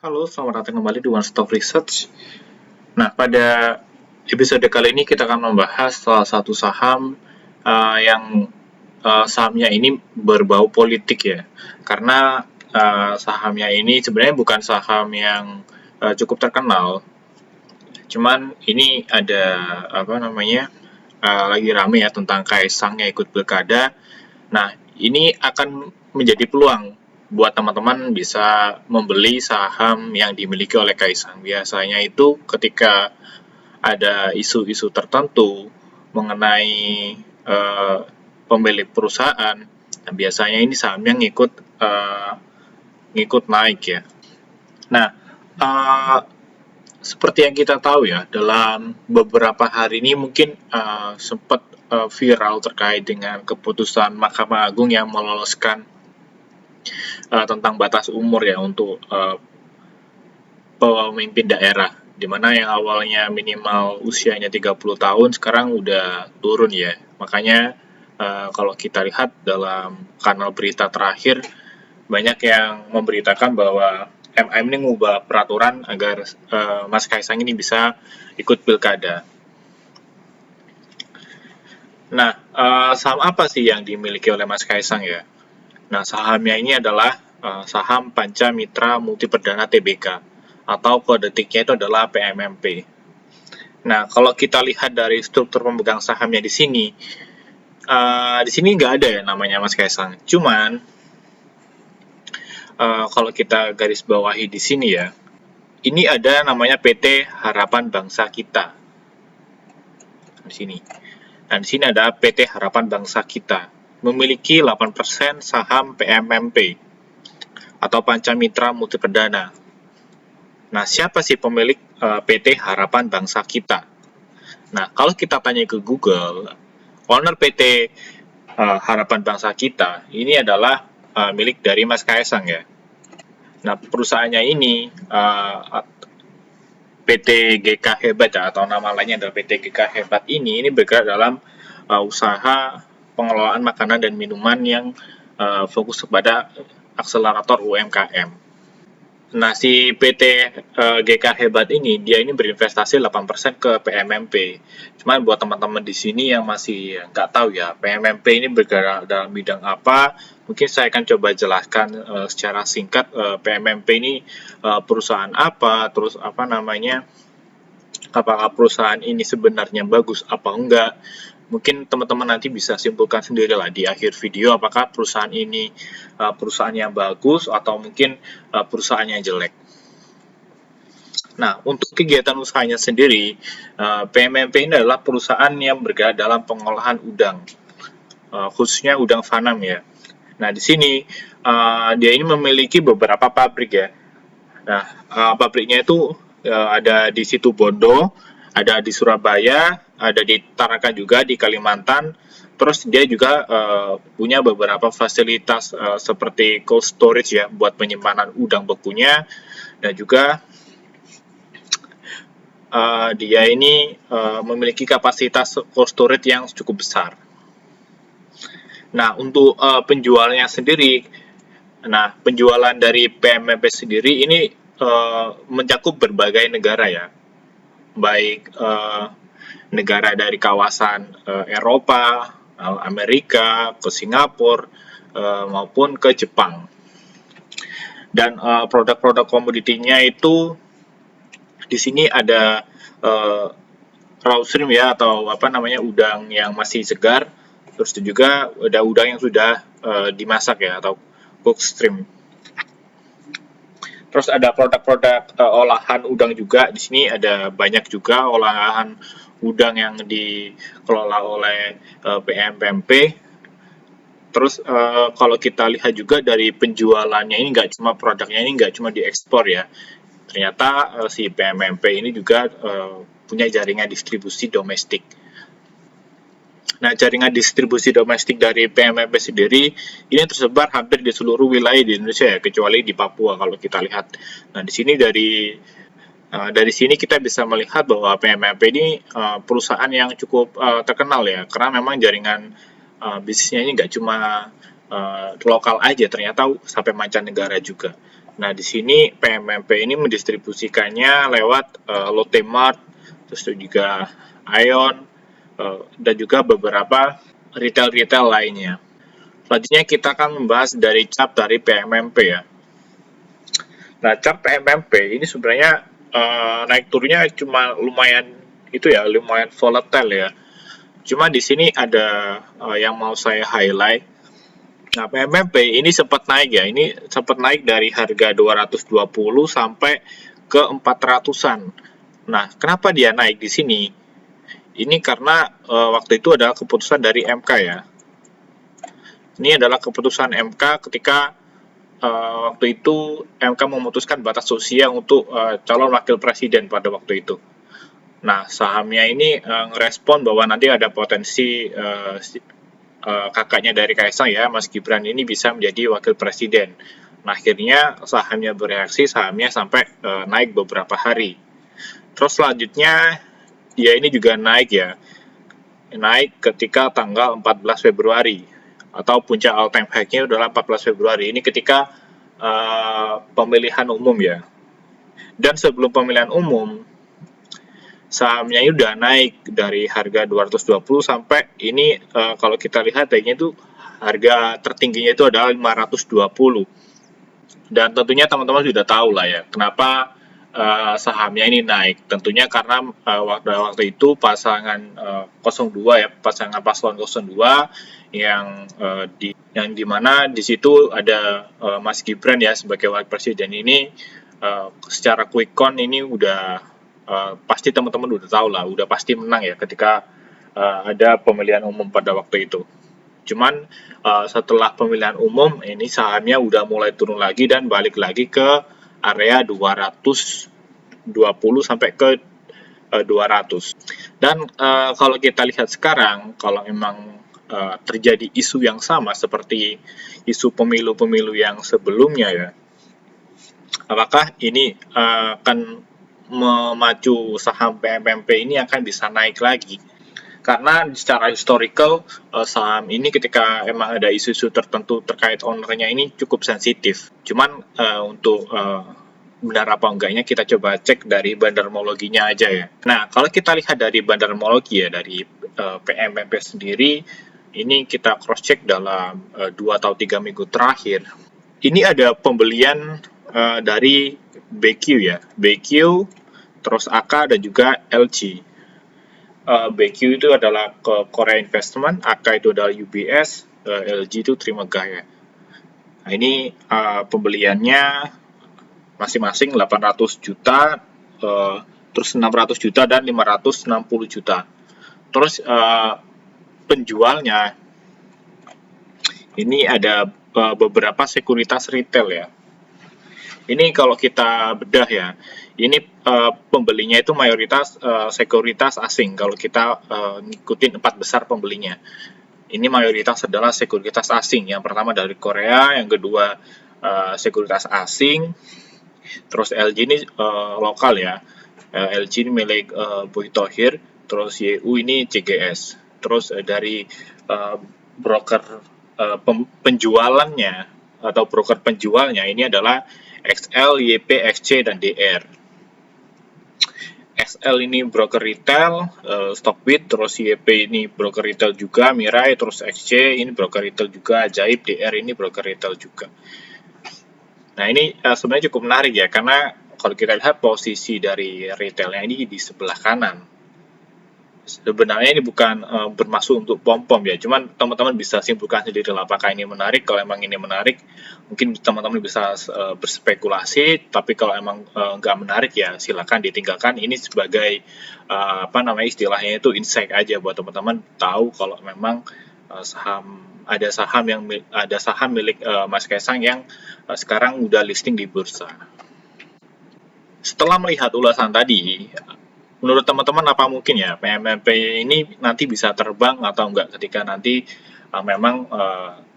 Halo, selamat datang kembali di One Stop Research. Nah, pada episode kali ini kita akan membahas salah satu saham yang sahamnya ini berbau politik ya. Karena sahamnya ini sebenarnya bukan saham yang cukup terkenal. Cuman ini ada lagi rame ya tentang Kaisang yang ikut pilkada. Nah, ini akan menjadi peluang buat teman-teman bisa membeli saham yang dimiliki oleh Kaisang. Biasanya itu ketika ada isu-isu tertentu mengenai uh, pemilik perusahaan, nah, biasanya ini sahamnya ngikut naik ya. Nah, uh, seperti yang kita tahu ya, dalam beberapa hari ini mungkin sempat viral terkait dengan keputusan Mahkamah Agung yang meloloskan tentang batas umur ya untuk pemimpin daerah, di mana yang awalnya minimal usianya 30 tahun sekarang udah turun ya. Makanya kalau kita lihat dalam kanal berita terakhir, banyak yang memberitakan bahwa MM ini mengubah peraturan agar Mas Kaisang ini bisa ikut pilkada. Nah, saham apa sih yang dimiliki oleh Mas Kaisang ya? Nah, sahamnya ini adalah saham Panca Mitra Multiperdana Tbk, atau kode tiknya itu adalah PMMP. Nah, kalau kita lihat dari struktur pemegang sahamnya di sini nggak ada ya namanya Mas Kaisang. Cuman kalau kita garis bawahi di sini ya, ini ada namanya PT Harapan Bangsa Kita di sini. Nah, di sini ada PT Harapan Bangsa Kita, memiliki 8% saham PMMP atau Panca Mitra Multiperdana. Nah, siapa sih pemilik PT Harapan Bangsa Kita? Nah, kalau kita tanya ke Google, owner PT Harapan Bangsa Kita ini adalah milik dari Mas Kaisang ya. Nah, perusahaannya ini PT GK Hebat ya, atau nama lainnya adalah PT GK Hebat ini bergerak dalam usaha pengelolaan makanan dan minuman yang fokus kepada akselerator UMKM. Nah, si PT GK Hebat ini, dia ini berinvestasi 8% ke PMMP. Cuman buat teman-teman di sini yang masih nggak tahu ya, PMMP ini bergerak dalam bidang apa, mungkin saya akan coba jelaskan secara singkat. PMMP ini perusahaan apa, terus apakah perusahaan ini sebenarnya bagus apa enggak. Mungkin teman-teman nanti bisa simpulkan sendiri lah di akhir video apakah perusahaan ini perusahaan yang bagus atau mungkin perusahaan yang jelek. Nah, untuk kegiatan usahanya sendiri, PMMP ini adalah perusahaan yang bergerak dalam pengolahan udang, khususnya udang fanam ya. Nah, di sini dia ini memiliki beberapa pabrik ya. Nah, pabriknya itu ada di Situbondo, ada di Surabaya, ada di Tarakan juga di Kalimantan. Terus dia juga punya beberapa fasilitas seperti cold storage ya buat penyimpanan udang bekunya, dan juga dia ini memiliki kapasitas cold storage yang cukup besar. Nah, untuk penjualnya sendiri, nah penjualan dari PMMP sendiri ini mencakup berbagai negara ya, baik negara dari kawasan Eropa, Amerika, ke Singapura, maupun ke Jepang. Dan produk-produk komoditinya itu di sini ada raw shrimp ya, atau udang yang masih segar, terus juga ada udang yang sudah dimasak ya, atau cooked shrimp. Terus ada produk-produk olahan udang juga. Di sini ada banyak juga olahan udang yang dikelola oleh PMMP. Terus kalau kita lihat juga dari penjualannya ini nggak cuma produknya ini nggak cuma diekspor ya. Ternyata si PMMP ini juga punya jaringan distribusi domestik. Nah, jaringan distribusi domestik dari PMMP sendiri ini tersebar hampir di seluruh wilayah di Indonesia ya, kecuali di Papua kalau kita lihat. Nah, di sini dari sini kita bisa melihat bahwa PMMP ini perusahaan yang cukup terkenal ya, karena memang jaringan bisnisnya ini nggak cuma lokal aja, ternyata sampai mancanegara juga. Nah, di sini PMMP ini mendistribusikannya lewat Lotte Mart, terus juga Aeon, dan juga beberapa retail-retail lainnya. Selanjutnya kita akan membahas dari chart dari PMMP ya. Nah, chart PMMP ini sebenarnya naik turunnya cuma lumayan lumayan volatile ya. Cuma di sini ada yang mau saya highlight. Nah, PMMP ini sempat naik ya. Ini sempat naik dari harga 220 sampai ke 400-an. Nah, kenapa dia naik di sini? Ini karena waktu itu adalah keputusan dari MK ya. Ini adalah keputusan MK ketika waktu itu MK memutuskan batas usia untuk calon wakil presiden pada waktu itu. Nah, sahamnya ini ngerespon bahwa nanti ada potensi kakaknya dari Kaisang ya, Mas Gibran ini bisa menjadi wakil presiden. Nah, akhirnya sahamnya bereaksi, sahamnya sampai naik beberapa hari. Terus selanjutnya, ya ini juga naik ya. Naik ketika tanggal 14 Februari. Atau puncak all time high-nya adalah 14 Februari. Ini ketika pemilihan umum ya. Dan sebelum pemilihan umum, sahamnya ini udah naik dari harga 220 sampai ini kalau kita lihat naiknya itu harga tertingginya itu adalah 520. Dan tentunya teman-teman sudah tahu lah ya kenapa sahamnya ini naik. Tentunya karena waktu itu pasangan 02 ya, pasangan paslon 02 yang dimana di situ ada Mas Gibran ya sebagai wakil presiden ini secara quick count ini udah pasti teman-teman udah tahu lah, udah pasti menang ya ketika ada pemilihan umum pada waktu itu. Cuman setelah pemilihan umum ini sahamnya udah mulai turun lagi dan balik lagi ke area 220 sampai ke 200. Dan kalau kita lihat sekarang, kalau memang terjadi isu yang sama seperti isu pemilu-pemilu yang sebelumnya ya, apakah ini akan memacu saham PMMP ini akan bisa naik lagi? Karena secara historical saham ini ketika emang ada isu-isu tertentu terkait ownernya ini cukup sensitif. Cuman untuk benar apa enggaknya kita coba cek dari bandarmologinya aja ya. Nah, kalau kita lihat dari bandarmologi ya, dari PMMP sendiri, ini kita cross check dalam 2 atau 3 minggu terakhir. Ini ada pembelian dari BQ ya, BQ, terus AK dan juga LG. BQ itu adalah ke Korea Investment, AK itu adalah UBS, LG itu Trimegaya. Nah, ini pembeliannya masing-masing 800 juta, terus 600 juta dan 560 juta. Terus penjualnya ini ada beberapa sekuritas retail ya. Ini kalau kita bedah ya, ini pembelinya itu mayoritas sekuritas asing. Kalau kita ngikutin 4 besar pembelinya, ini mayoritas adalah sekuritas asing. Yang pertama dari Korea, yang kedua sekuritas asing, terus LG ini lokal ya. LG ini milik Boy Tohir, terus YU ini CGS. Terus dari broker penjualannya atau broker penjualnya ini adalah XL, YP, XC, dan DR. XL ini broker retail, Stockbit, terus YP ini broker retail juga, Mirai, terus XC ini broker retail juga, Ajaib, DR ini broker retail juga. Nah, ini sebenarnya cukup menarik ya, karena kalau kita lihat posisi dari retailnya ini di sebelah kanan. Sebenarnya ini bukan bermaksud untuk pom-pom ya, cuman teman-teman bisa simpulkan sendiri lah apakah ini menarik. Kalau emang ini menarik, mungkin teman-teman bisa berspekulasi, tapi kalau emang nggak menarik ya silakan ditinggalkan. Ini sebagai istilahnya itu insight aja buat teman-teman tahu kalau memang ada saham milik Mas Kaisang yang sekarang udah listing di bursa. Setelah melihat ulasan tadi, menurut teman-teman apa mungkin ya PMMP ini nanti bisa terbang atau enggak ketika nanti memang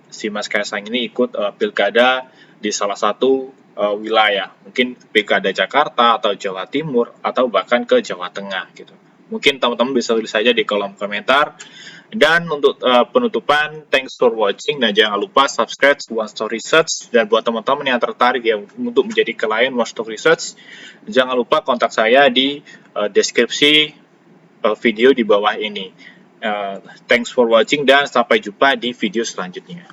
si Mas Kaisang ini ikut pilkada di salah satu wilayah, mungkin pilkada Jakarta atau Jawa Timur atau bahkan ke Jawa Tengah gitu. Mungkin teman-teman bisa tulis saja di kolom komentar. Dan untuk penutupan, thanks for watching, dan jangan lupa subscribe to One Stop Research. Dan buat teman-teman yang tertarik ya untuk menjadi klien One Stop Research, jangan lupa kontak saya di deskripsi video di bawah ini. Thanks for watching dan sampai jumpa di video selanjutnya.